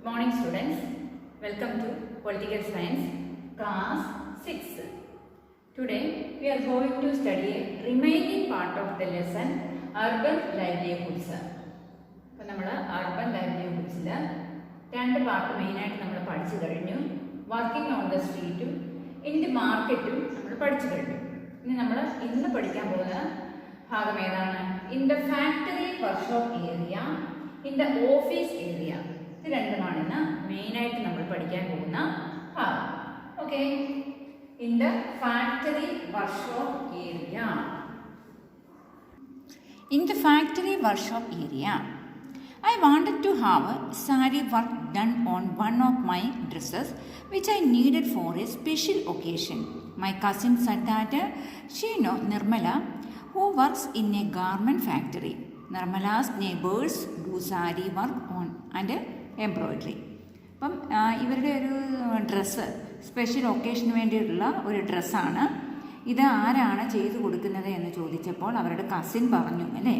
Good morning students, welcome to Political Science class 6. Today we are going to study remaining part of the lesson Urban Livelihoods. അപ്പോൾ നമ്മൾ Urban Livelihoods രണ്ട് part മെയിനായിട്ട് നമ്മൾ പഠിച്ചു കഴിഞ്ഞു. Working on the സ്ട്രീറ്റും in the മാർക്കറ്റും നമ്മൾ പഠിച്ചു കഴിഞ്ഞു. ഇനി നമ്മൾ ഇന്ന് പഠിക്കാൻ പോകുന്ന ഭാഗം ഏതാണ്? In the factory workshop area, in the office area. ഇത് രണ്ടുമാണ് ഇന്ന് മെയിനായിട്ട് നമ്മൾ പഠിക്കാൻ പോകുന്ന ഭാഗം. Okay, in the factory workshop area. In the factory workshop area, I wanted to have sari work done on one of my dresses which I needed for a special occasion. My cousin said that she knows Nirmala who works in a garment factory. Nirmala's neighbors do sari work on and embroidery. അപ്പം ഇവരുടെ ഒരു dress special ഒക്കേഷന് വേണ്ടിയിട്ടുള്ള ഒരു ഡ്രസ്സാണ്. ഇത് ആരാണ് ചെയ്തു കൊടുക്കുന്നത് എന്ന് ചോദിച്ചപ്പോൾ അവരുടെ കസിൻ പറഞ്ഞു അല്ലേ.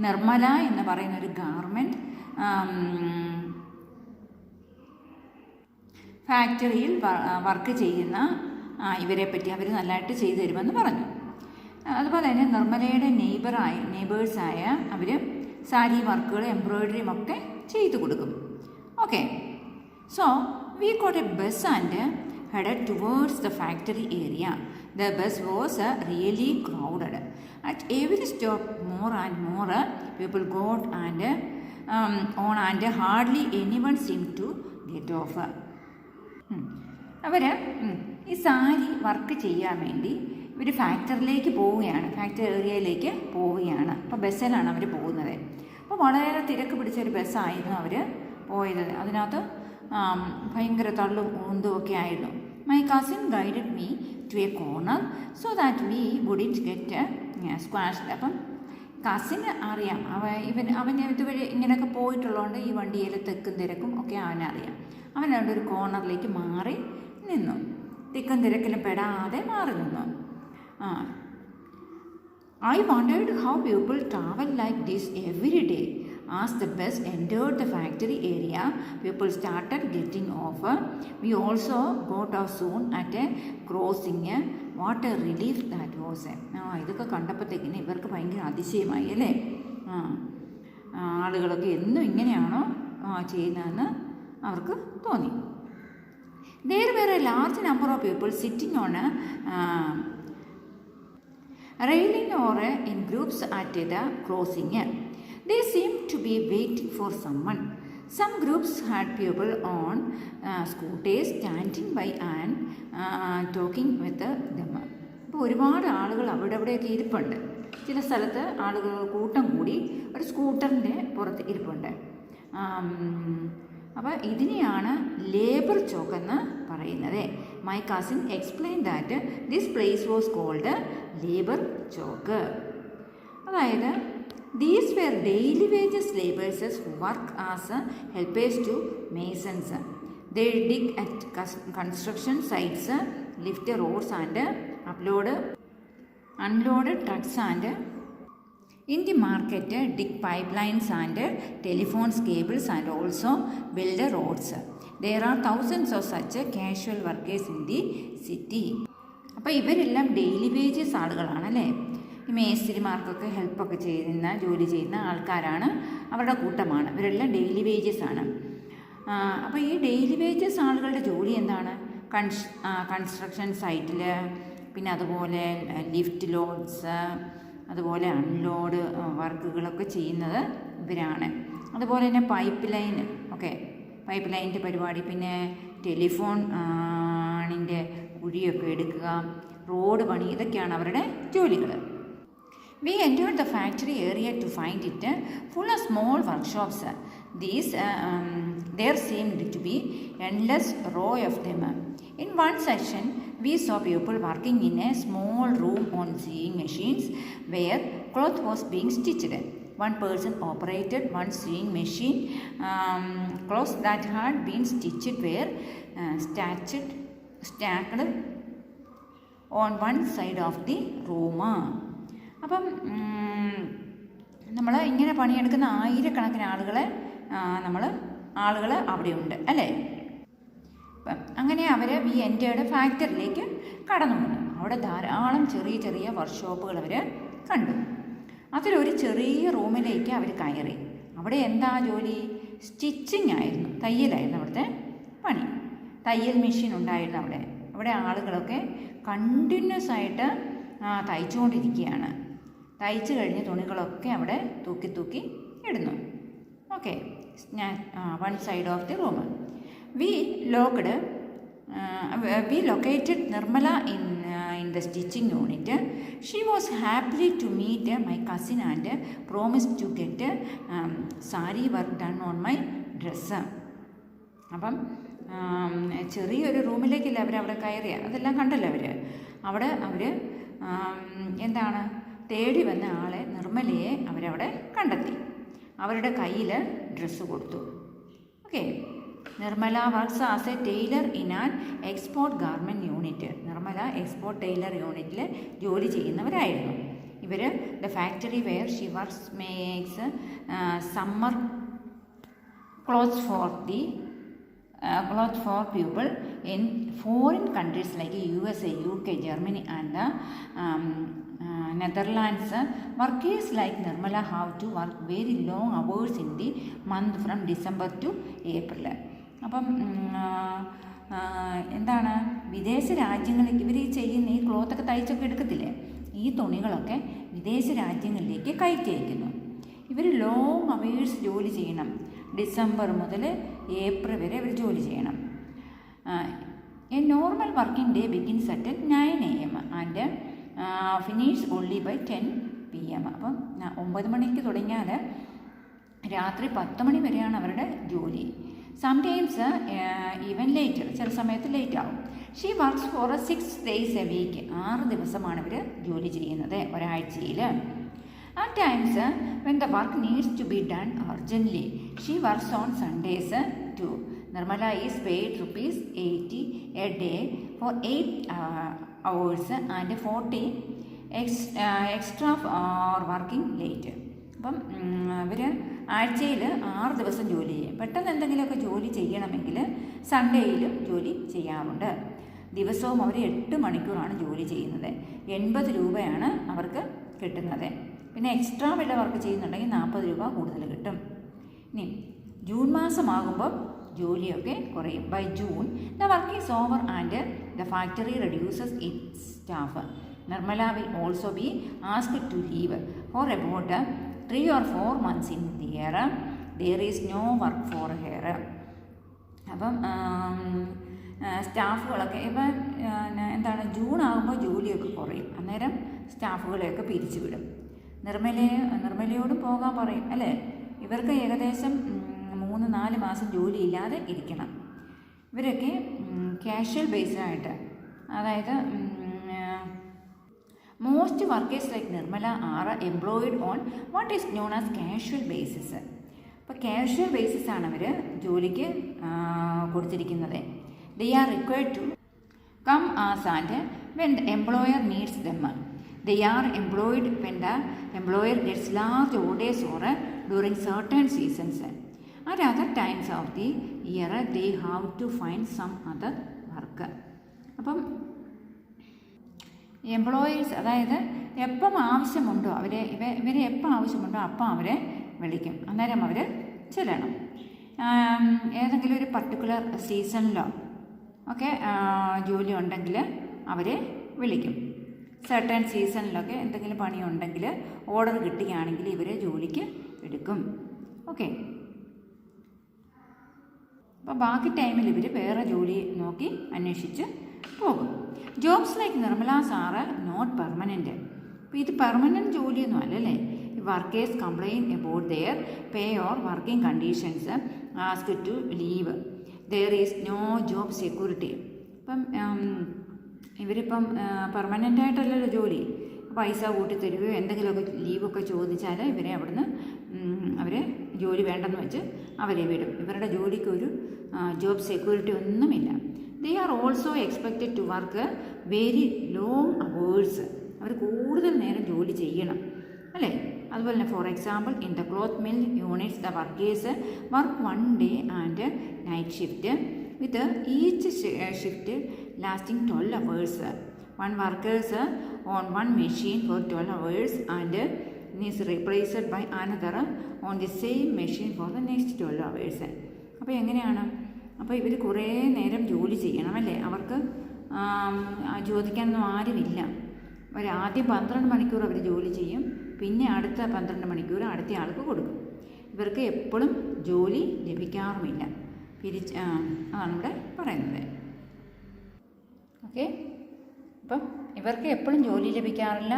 നിർമ്മല എന്ന് പറയുന്ന ഒരു ഗാർമെൻറ്റ് ഫാക്ടറിയിൽ വർക്ക് ചെയ്യുന്ന ഇവരെ പറ്റി അവർ നല്ലതായിട്ട് ചെയ്തു തരുമെന്ന് പറഞ്ഞു. അതുപോലെ തന്നെ നിർമ്മലയുടെ നെയ്ബേഴ്സായ അവർ സാരി വർക്കുകൾ എംബ്രോയിഡറിയും ഒക്കെ ചെയ്തു കൊടുക്കും. Okay, so we got A bus and headed towards the factory area. The bus was really crowded. At every stop, more and more people got and on and hardly anyone seemed to get off. അവർ ഈ sari work ചെയ്യാൻ വേണ്ടി ഇവർ ഫാക്ടറിയിലേക്ക് പോവുകയാണ്, factory ഏരിയയിലേക്ക് പോവുകയാണ്. അപ്പോൾ ബസ്സിലാണ് അവർ പോകുന്നത്. അപ്പോൾ വളരെ തിരക്ക് പിടിച്ചൊരു ബസ്സായിരുന്നു അവർ പോയത്. അതിനകത്ത് ഭയങ്കര തള്ളും ഊന്തും ഒക്കെ ആയിരുന്നു. My cousin guided me to a corner so that we wouldn't get squashed. അപ്പം കസിന് അറിയാം, അവൻ ഇതുവഴി ഇങ്ങനെയൊക്കെ പോയിട്ടുള്ളതുകൊണ്ട് ഈ വണ്ടിയിൽ തിക്കും തിരക്കും ഒക്കെ അവനറിയാം. അവൻ അവിടെ ഒരു കോർണറിലേക്ക് മാറി നിന്നു, തിക്കും തിരക്കിലും പെടാതെ മാറി നിന്നു. I wondered how people travel like this every day. As the bus entered the factory area, people started getting off. We also got off soon at a crossing. What a relief that was. ഇതൊക്കെ കണ്ടപ്പോഴത്തേക്കിന് ഇവർക്ക് ഭയങ്കര അതിശയമായി അല്ലേ. ആളുകളൊക്കെ എന്നും ഇങ്ങനെയാണോ ചെയ്യുന്നതെന്ന് അവർക്ക് തോന്നി. There were a large number of people sitting on a railing or in groups at the crossing. They seemed to be waiting for someone. Some groups had people on scooters standing by and talking with them. ഇപ്പോൾ ഒരുപാട് ആളുകൾ അവിടെയൊക്കെ ഇരിപ്പുണ്ട്. ചില സ്ഥലത്ത് ആളുകൾ കൂട്ടം കൂടി ഒരു സ്കൂട്ടറിൻ്റെ പുറത്ത് ഇരിപ്പുണ്ട്. അപ്പോൾ ഇതിനെയാണ് ലേബർ ചോക്ക് എന്ന് പറയുന്നത്. My cousin explain that this place was called labour chowk. അതായത് these were daily wages laborers who work as helpers to masons. They dig at construction sites, lift roads and unload trucks, and in the market dig pipelines and telephones cables and also build roads. There are thousands of such casual workers in the city. അപ്പോൾ ഇവരെല്ലാം daily wages ആളുകളാണല്ലേ. ഈ മേസ്തിരിമാർക്കൊക്കെ ഹെൽപ്പൊക്കെ ജോലി ചെയ്യുന്ന ആൾക്കാരാണ്, അവരുടെ കൂട്ടമാണ്. ഇവരെല്ലാം daily wages ആണ്. അപ്പോൾ ഈ ഡെയിലി വേജസ് ആളുകളുടെ ജോലി എന്താണ്? കൺസ്ട്രക്ഷൻ സൈറ്റിൽ, പിന്നെ അതുപോലെ ലിഫ്റ്റ് ലോഡ്സ്, അതുപോലെ അൺലോഡ് വർക്കുകളൊക്കെ ചെയ്യുന്നത് ഇവരാണ്. അതുപോലെ തന്നെ പൈപ്പ് ലൈനിൻ്റെ പരിപാടി, പിന്നെ ടെലിഫോണിൻ്റെ കുഴിയൊക്കെ എടുക്കുക, റോഡ് പണി, ഇതൊക്കെയാണ് അവരുടെ ജോലികൾ. We entered the factory area to find it full of small workshops. There seemed to be endless row of them. In one section, we saw people working in a small room on sewing machines where cloth was being stitched. One person operated one sewing machine. Clothes that had been stitched were stacked on one side of the room. അപ്പം നമ്മൾ ഇങ്ങനെ പണിയെടുക്കുന്ന ആയിരക്കണക്കിന് ആളുകളെ നമ്മൾ ആളുകൾ അവിടെയുണ്ട് അല്ലേ. അപ്പം അങ്ങനെ അവർ വി എൻറ്റേർഡ് ഫാക്ടറിയിലേക്ക് കടന്നു വന്നു. അവിടെ ധാരാളം ചെറിയ ചെറിയ വർക്ക്ഷോപ്പുകൾ അവർ കണ്ടു. അതിലൊരു ചെറിയ റൂമിലേക്ക് അവർ കയറി. അവിടെ എന്താ ജോലി? സ്റ്റിച്ചിങ് ആയിരുന്നു, തയ്യലായിരുന്നു അവിടുത്തെ പണി. തയ്യൽ മെഷീൻ ഉണ്ടായിരുന്നു അവിടെ. അവിടെ ആളുകളൊക്കെ കണ്ടിന്യൂസ് ആയിട്ട് തയ്ച്ചുകൊണ്ടിരിക്കുകയാണ്. തയ്ച്ചു കഴിഞ്ഞ് തുണികളൊക്കെ അവിടെ തൂക്കി തൂക്കി ഇടുന്നു. Okay, one side of the room. We located Nirmala in the stitching unit. She was happy to meet my cousin and promised to get sari work done on my dress. അപ്പം ചെറിയൊരു റൂമിലേക്കില്ല അവരവിടെ കയറിയ, അതെല്ലാം കണ്ടല്ലോ അവർ എന്താണ് തേടി വന്ന ആളെ, നിർമ്മലയെ അവരവിടെ കണ്ടെത്തി. അവരുടെ കയ്യിൽ ഡ്രസ്സ് കൊടുത്തു. Okay, Nirmala works as a tailor in an export garment unit. Nirmala export tailor യൂണിറ്റിൽ ജോലി ചെയ്യുന്നവരായിരുന്നു ഇവർ. The factory where she works makes summer clothes for people in foreign countries like USA, UK, Germany and the Netherlands. Workers like Nirmala have to work very long hours in the month from December to April. അപ്പം എന്താണ്, വിദേശ രാജ്യങ്ങളിലേക്ക് ഇവർ ചെയ്യുന്ന ഈ ക്ലോത്തൊക്കെ തയ്ച്ചൊക്കെ എടുക്കത്തില്ലേ, ഈ തുണികളൊക്കെ വിദേശ രാജ്യങ്ങളിലേക്ക് കയറ്റി അയക്കുന്നു. ഇവർ ലോങ് അവേഴ്സ് ജോലി ചെയ്യണം. ഡിസംബർ മുതൽ ഏപ്രിൽ വരെ ഇവർ ജോലി ചെയ്യണം. A normal working day begins at 9 AM and finish only by 10 PM. അപ്പം 9 മണിക്ക് തുടങ്ങിയാൽ രാത്രി 10 മണി വരെയാണ് അവരുടെ ജോലി. സംടൈംസ് ഈവൻ ലേറ്റർ, ചില സമയത്ത് ലേറ്റ് ആവും. She works for 6 days a week. 6 ദിവസമാണ് ഇവർ ജോലി ചെയ്യുന്നത് ഒരാഴ്ചയിൽ. At times, when the work needs to be done urgently, she works on Sundays too. Nirmala is paid ₹80 a day for 8 hours and 40 extra for working late. അപ്പം ഇവർ ആഴ്ചയിൽ 6 ദിവസം ജോലി ചെയ്യും. പെട്ടെന്ന് എന്തെങ്കിലുമൊക്കെ ജോലി ചെയ്യണമെങ്കിൽ സൺഡേയിലും ജോലി ചെയ്യാറുണ്ട്. ദിവസവും അവർ 8 മണിക്കൂറാണ് ജോലി ചെയ്യുന്നത്. 80 രൂപയാണ് അവർക്ക് കിട്ടുന്നത്. പിന്നെ എക്സ്ട്രാ വല്ല വർക്ക് ചെയ്യുന്നുണ്ടെങ്കിൽ 40 രൂപ കൂടുതൽ കിട്ടും. ഇനി ജൂൺ മാസമാകുമ്പോൾ ജോലിയൊക്കെ കുറയും. By June the work is over and the factory reduces its staff. Nirmala will also be asked to leave for about 3 or 4 months in the year. There is no work for her. അപ്പം സ്റ്റാഫുകളൊക്കെ ഇപ്പം എന്താണ്, June ആകുമ്പോൾ ജോലിയൊക്കെ കുറയും. അന്നേരം സ്റ്റാഫുകളെയൊക്കെ പിരിച്ചു വിടും. നിർമ്മലയോടും പോകാൻ പറയും അല്ലേ. ഇവർക്ക് ഏകദേശം 3-4 മാസം ജോലിയില്ലാതെ ഇരിക്കണം. ഇവരൊക്കെ കാഷ്വൽ ബേസ്ഡായിട്ട്, അതായത് most workers like Nirmala are employed on what is known as casual basis. അപ്പോൾ കാഷ്വൽ ബേസിസാണ് അവർ ജോലിക്ക് കൊടുത്തിരിക്കുന്നത്. They are required to come as and when the employer needs them. They are employed when the employer gets large orders or during certain seasons. At other times of the year, they have to find some other work. അപ്പം employees, അതായത് എപ്പം ആവശ്യമുണ്ടോ ഇവരെ എപ്പം ആവശ്യമുണ്ടോ അപ്പം അവരെ വിളിക്കും. അന്നേരം അവർ ചെല്ലണം. ഏതെങ്കിലും ഒരു പർട്ടിക്കുലർ സീസണിലോ ഒക്കെ ജോലി ഉണ്ടെങ്കിൽ അവരെ വിളിക്കും. സർട്ടൻ സീസണിലൊക്കെ എന്തെങ്കിലും പണിയുണ്ടെങ്കിൽ, ഓർഡർ കിട്ടുകയാണെങ്കിൽ ഇവരെ ജോലിക്ക് എടുക്കും. ഓക്കെ, അപ്പോൾ ബാക്കി ടൈമിൽ ഇവർ വേറെ ജോലി നോക്കി അന്വേഷിച്ച് പോകും. Jobs like Nirmala's are not permanent. അപ്പോൾ ഇത് പെർമനൻറ്റ് ജോലിയൊന്നും അല്ലല്ലേ. Workers complain about their pay or working conditions, ask to leave. There is no job security. അപ്പം ഇവരിപ്പം പെർമനൻ്റ് ആയിട്ടല്ലല്ലോ ജോലി. പൈസ കൂട്ടി തരുകയോ എന്തെങ്കിലുമൊക്കെ ലീവൊക്കെ ചോദിച്ചാൽ ഇവരെ അവിടുന്ന് അവരെ ജോലി വേണ്ടെന്ന് വെച്ച് അവരെ വിടും. ഇവരുടെ ജോലിക്ക് ഒരു ജോബ് സെക്യൂരിറ്റി ഒന്നുമില്ല. They are also expected to work very long hours. അവർ കൂടുതൽ നേരം ജോലി ചെയ്യണം അല്ലേ. അതുപോലെ തന്നെ for example in the cloth mill units the workers work 1 day and night shift with each shift lasting 12 hours. One workers on one machine for 12 hours and is replaced by another on the same machine for the next 12 hours. അപ്പോൾ എങ്ങനെയാണ്? അപ്പോൾ ഇവർ കുറേ നേരം ജോലി ചെയ്യണം അല്ലേ? അവർക്ക് ചോദിക്കാനൊന്നും ആരുമില്ല. ആദ്യം 12 മണിക്കൂർ അവർ ജോലി ചെയ്യും, പിന്നെ അടുത്ത 12 മണിക്കൂർ അടുത്ത ആൾക്ക് കൊടുക്കും. ഇവർക്ക് എപ്പോഴും ജോലി ലഭിക്കാറുമില്ല. അതാണ് ഇവിടെ പറയുന്നത്. ഓക്കെ, അപ്പം ഇവർക്ക് എപ്പോഴും ജോലി ലഭിക്കാറില്ല.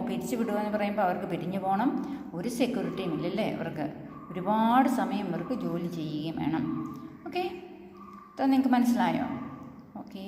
പിരിച്ചു വിടുക പറയുമ്പോൾ അവർക്ക് പിരിഞ്ഞു പോകണം, ഒരു സെക്യൂരിറ്റിയും ഇല്ലല്ലേ ഇവർക്ക്. ഒരുപാട് സമയം ഇവർക്ക് ജോലി ചെയ്യുകയും വേണം. ഓക്കെ, അപ്പോൾ നിങ്ങൾക്ക് മനസ്സിലായോ? ഓക്കെ.